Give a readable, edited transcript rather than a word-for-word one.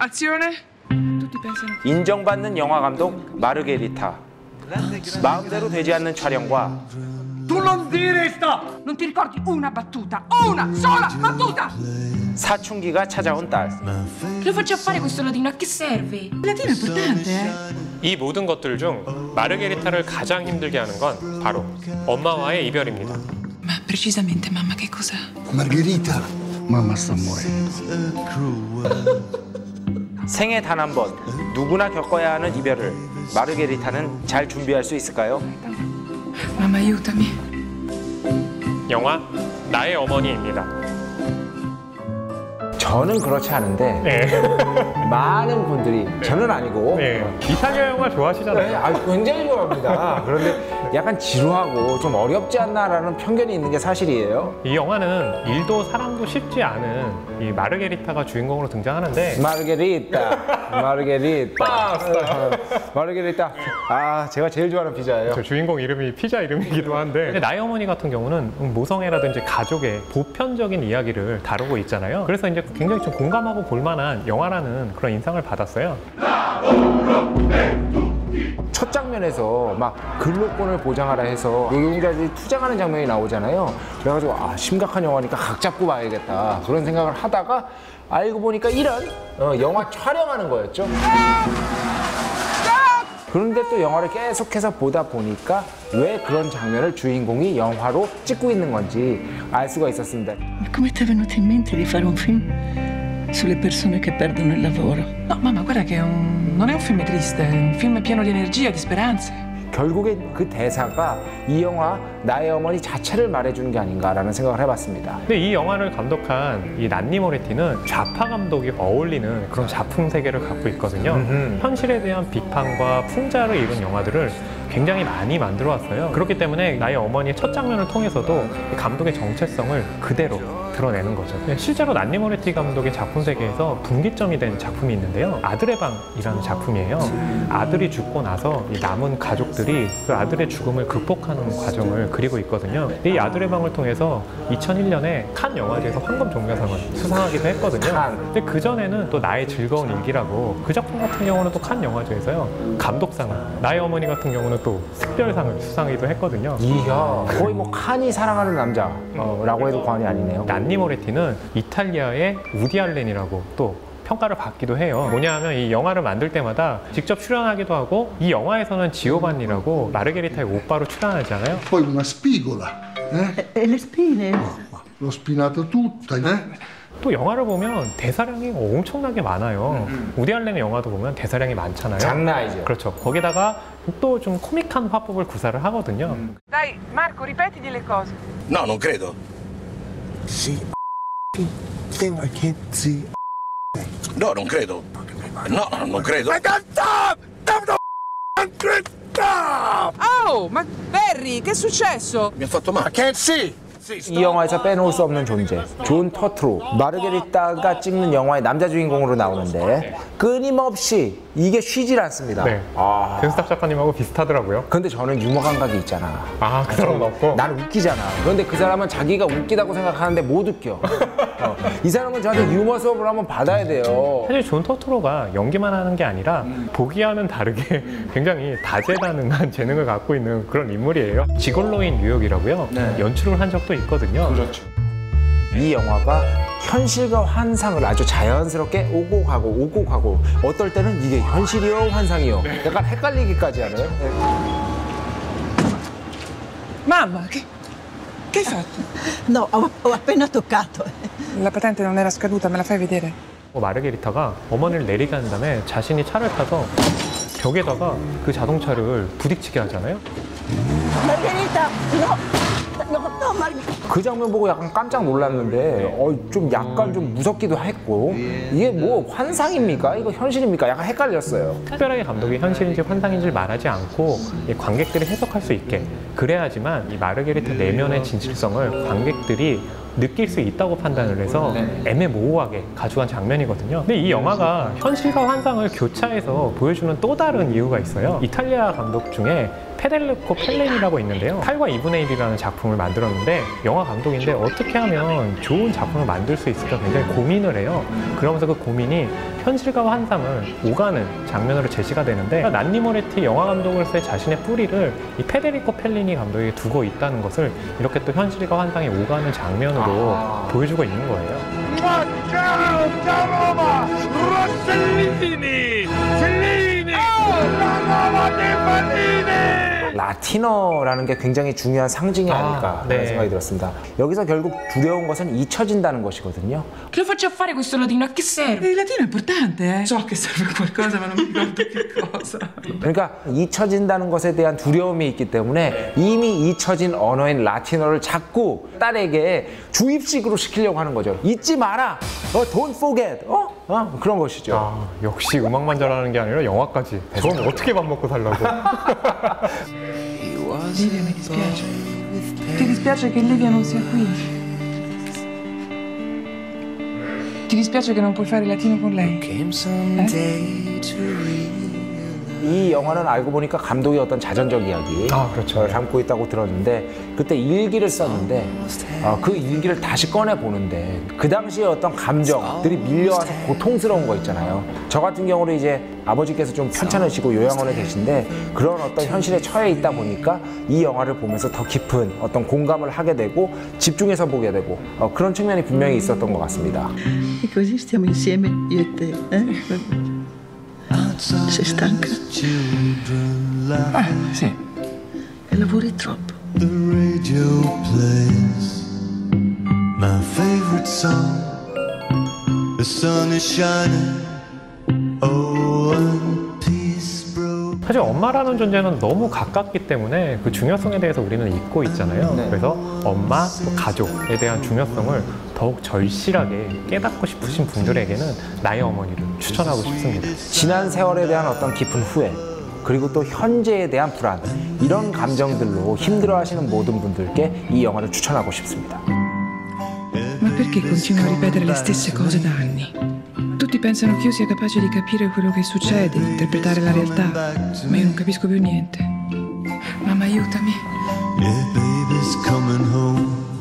Azione. Tutti pensano. 인정받는 영화 감독 마르게리타. 마음대로 되지 않는 촬영과 Tu non dire stop! Non ti ricordi una battuta? Una sola battuta! 사춘기가 찾아온 딸. Che lo faccio fare questo latino? A che serve? Il latino è importante, eh? 이 모든 것들 중 마르게리타를 가장 힘들게 하는 건 바로 엄마와의 이별입니다. Ma precisamente, mamma, che cos'è? Margherita, mamma sta morendo. 생애 단 한 번 누구나 겪어야 하는 이별을 마르게리타는 잘 준비할 수 있을까요? Mamma, aiutami. 영화 나의 어머니입니다. 저는 그렇지 않은데 네. 많은 분들이 저는 아니고 네. 이탈리아 영화 좋아하시잖아요. 굉장히 좋아합니다. 그런데 약간 지루하고 좀 어렵지 않나라는 편견이 있는 게 사실이에요. 이 영화는 일도 사랑도 쉽지 않은 이 마르게리타가 주인공으로 등장하는데 마르게리타. 마르게리타. 아, 제가 제일 좋아하는 피자예요. 저 주인공 이름이 피자 이름이기도 한데 나의 어머니 같은 경우는 모성애라든지 가족의 보편적인 이야기를 다루고 있잖아요. 그래서 이제 굉장히 좀 공감하고 볼만한 영화라는 그런 인상을 받았어요. 첫 장면에서 막 근로권을 보장하라 해서 노동자들이 투쟁하는 장면이 나오잖아요. 그래가지고 아, 심각한 영화니까 각 잡고 봐야겠다 그런 생각을 하다가 알고 보니까 이런 영화 촬영하는 거였죠. 그런데 또 영화를 계속해서 보다 보니까 왜 그런 장면을 주인공이 영화로 찍고 있는 건지 알 수가 있었습니다. Come ti è venuto in mente di fare un film sulle persone che perdono il lavoro? No, mamma, guarda che non è un film triste, è un film pieno di energia, di speranze. 결국에 그 대사가 이 영화 나의 어머니 자체를 말해주는 게 아닌가라는 생각을 해봤습니다. 근데 이 영화를 감독한 이 난니 모레티는 좌파 감독이 어울리는 그런 작품 세계를 갖고 있거든요. 현실에 대한 비판과 풍자를 이룬 영화들을 굉장히 많이 만들어 왔어요. 그렇기 때문에 나의 어머니의 첫 장면을 통해서도 이 감독의 정체성을 그대로 드러내는 거죠. 실제로 난니 모레티 감독의 작품 세계에서 분기점이 된 작품이 있는데요. 아들의 방이라는 작품이에요. 아들이 죽고 나서 이 남은 가족들이 그 아들의 죽음을 극복하는 과정을 그리고 있거든요. 이 아들의 방을 통해서 2001년에 칸 영화제에서 황금 종려상을 수상하기도 했거든요. 근데 그 전에는 또 나의 즐거운 일기라고 그 작품 같은 경우는 또 칸 영화제에서요 감독상을, 나의 어머니 같은 경우는 또 특별상을 수상하기도 했거든요. 이야, 거의 뭐 칸이 사랑하는 남자라고 해도 과언이 아니네요. 난니 모레티는 이탈리아의 우디 알렌이라고 또 평가를 받기도 해요. 뭐냐면 이 영화를 만들 때마다 직접 출연하기도 하고 이 영화에서는 지오반니라고 마르게리타의 오빠로 출연하잖아요. Poi una spigola, E le spine? l'ho spinata tutta, 또 영화를 보면 대사량이 엄청나게 많아요. 우디 알렌의 영화도 보면 대사량이 많잖아요. 장난 아니죠. 그렇죠. 거기다가 또 좀 코믹한 화법을 구사를 하거든요. Dai, Marco, ripetiti le cose. No, non credo. Sì, I can't see. No, non credo. No, non credo. Oh, ma Perry, che è successo? Mi ha fatto male. I can't see. 이 영화에서 빼놓을 수 없는 존재, 존 터트로. 마르게리타가 찍는 영화의 남자 주인공으로 나오는데 끊임없이 이게 쉬질 않습니다. 네. 아, 변스탑 작가님하고 비슷하더라고요. 근데 저는 유머 감각이 있잖아. 아, 그 사람은 없고? 나는 웃기잖아. 그런데 그 사람은 자기가 웃기다고 생각하는데 못 웃겨. 이 사람은 저한테 유머 수업을 한번 받아야 돼요. 사실 존 터트로가 연기만 하는 게 아니라 보기와는 다르게 굉장히 다재다능한 재능을 갖고 있는 그런 인물이에요. 지골로인 뉴욕이라고요. 네. 연출을 한 적도 있거든요. 그렇죠. 이 영화가 현실과 환상을 아주 자연스럽게 오고 가고 어떨 때는 이게 현실이요 환상이요 약간 헷갈리기까지 하는. Mamma, che hai fatto? No, ho appena toccato. La patente non era scaduta, me la fai vedere? 마르게리타가 어머니를 내리게 한 다음에 자신이 차를 타서 벽에다가 그 자동차를 부딪히게 하잖아요. Margherita, no, Margherita. 그 장면 보고 약간 깜짝 놀랐는데 좀 약간 좀 무섭기도 했고 이게 뭐 환상입니까? 이거 현실입니까? 약간 헷갈렸어요. 특별하게 감독이 현실인지 환상인지를 말하지 않고 이 관객들이 해석할 수 있게 그래야지만 이 마르게리타 내면의 진실성을 관객들이 느낄 수 있다고 판단을 해서 애매모호하게 가져간 장면이거든요. 근데 이 영화가 현실과 환상을 교차해서 보여주는 또 다른 이유가 있어요. 이탈리아 감독 중에 페델루코 펠레니라고 있는데요. 8과 2분의 1이라는 작품을 만들었는데 영화 영화 감독인데 어떻게 하면 좋은 작품을 만들 수 있을까 굉장히 고민을 해요. 그러면서 그 고민이 현실과 환상을 오가는 장면으로 제시가 되는데 난니 모레티 영화 감독으로서의 자신의 뿌리를 이 페데리코 펠리니 감독에게 두고 있다는 것을 이렇게 또 현실과 환상이 오가는 장면으로 보여주고 있는 거예요. 라티노라는 게 굉장히 중요한 상징이 아닐까 하는 생각이 들었습니다. 여기서 결국 두려운 것은 잊혀진다는 것이거든요. Che lo faccio fare questo latino? A che serve? Il latino è importante, eh? So che serve a qualcosa, ma non mi ricordo che cosa. 그러니까 잊혀진다는 것에 대한 두려움이 있기 때문에 이미 잊혀진 언어인 라티노를 자꾸 딸에게 주입식으로 시키려고 하는 거죠. 잊지 마라. Don't forget. 그런 것이죠. 역시 음악만 잘하는 게 아니라 영화까지. 저는 어떻게 밥 먹고 살라고. Livia, mi dispiace. Ti dispiace che Livia non sia qui? Ti dispiace che non puoi fare il latino con lei? 이 영화는 알고 보니까 감독의 어떤 자전적 이야기 그렇죠. 담고 있다고 들었는데 그때 일기를 썼는데 그 일기를 다시 꺼내 보는데 그 당시에 어떤 감정들이 밀려와서 고통스러운 거 있잖아요. 저 같은 경우는 이제 아버지께서 좀 편찮으시고 요양원에 계신데 그런 어떤 현실에 처해 있다 보니까 이 영화를 보면서 더 깊은 어떤 공감을 하게 되고 집중해서 보게 되고 그런 측면이 분명히 있었던 것 같습니다. E così stiamo insieme io e te, Sei stanca? Sì. E lavori troppo. The radio plays my favorite song. The sun is shining. Oh, one piece broke. 사실 엄마라는 존재는 너무 가깝기 때문에 그 중요성에 대해서 우리는 잊고 있잖아요. 그래서 엄마, 또 가족에 대한 중요성을 더욱 절실하게 깨닫고 싶으신 분들에게는 나의 어머니를 추천하고 싶습니다. 지난 세월에 대한 어떤 깊은 후회 그리고 또 현재에 대한 불안 이런 감정들로 힘들어하시는 모든 분들께 이 영화를 추천하고 싶습니다. Ma perché continuo a ripetere le stesse cose da anni? Tutti pensano che io sia capace di capire quello che succede, di interpretare la realtà, ma io non capisco più niente. Mamma, aiutami. Yeah, baby's coming home.